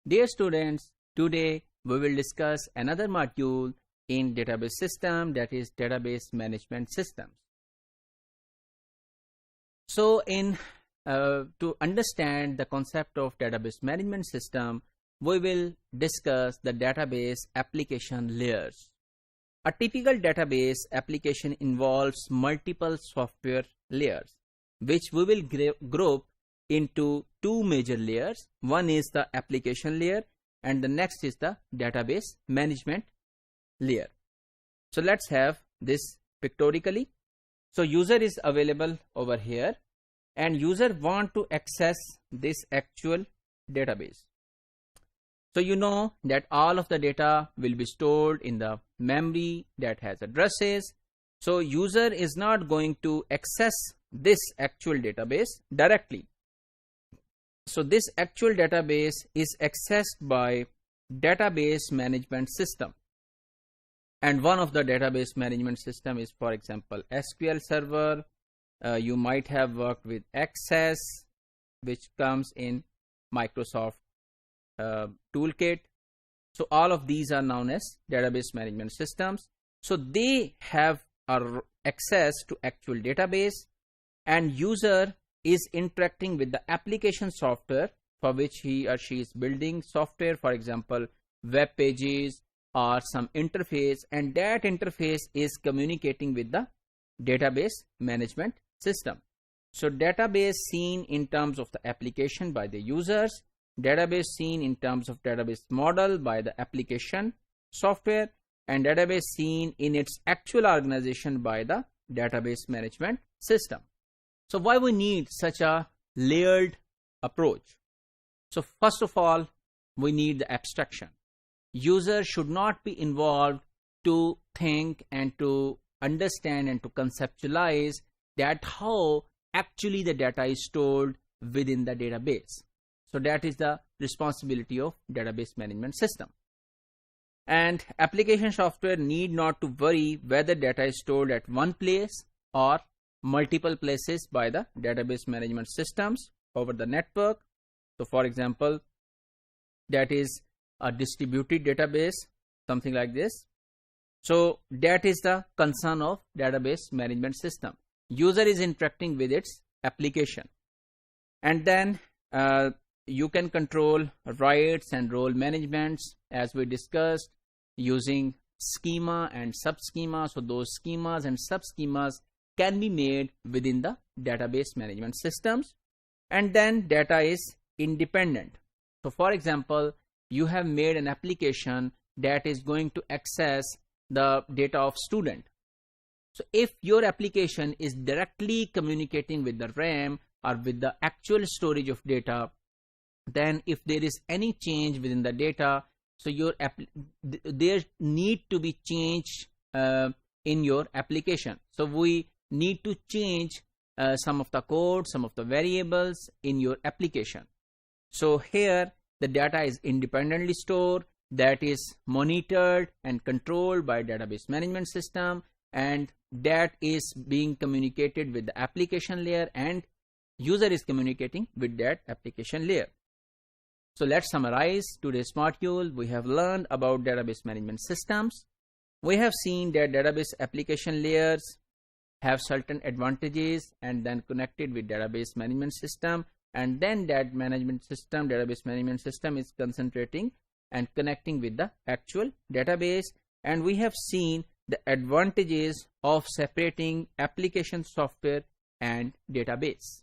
Dear students, today we will discuss another module in database system, that is database management systems. So to understand the concept of database management system, we will discuss the database application layers. A typical database application involves multiple software layers, which we will group into two major layers. One is the application layer and the next is the database management layer. So let's have this pictorially. So user is available over here and user want to access this actual database. So you know that all of the data will be stored in the memory that has addresses. So user is not going to access this actual database directly. So this actual database is accessed by database management system. And one of the database management system is, for example, SQL Server. You might have worked with Access, which comes in Microsoft Toolkit. So all of these are known as database management systems. So they have access to actual database, and user is interacting with the application software for which he or she is building software, for example, web pages or some interface, and that interface is communicating with the database management system. So database seen in terms of the application by the users, database seen in terms of database model by the application software, and database seen in its actual organization by the database management system. So why we need such a layered approach? So first of all, we need the abstraction. User should not be involved to think and to understand and to conceptualize that how actually the data is stored within the database. So that is the responsibility of database management system. And application software need not to worry whether data is stored at one place or multiple places by the database management systems over the network. So for example, that is a distributed database, something like this. So that is the concern of database management system. User is interacting with its application, and then you can control writes and role managements as we discussed using schema and sub-schema. So those schemas and sub-schemas can be made within the database management systems, and then data is independent. So for example, you have made an application that is going to access the data of student. So if your application is directly communicating with the RAM or with the actual storage of data, then if there is any change within the data, so there need to be change in your application. So we need to change some of the code, some of the variables in your application. So here the data is independently stored, that is monitored and controlled by database management system, and that is being communicated with the application layer, and user is communicating with that application layer. So let's summarize today's module. We have learned about database management systems. We have seen that database application layers have certain advantages and then connected with database management system, and then that database management system is concentrating and connecting with the actual database. And we have seen the advantages of separating application software and database.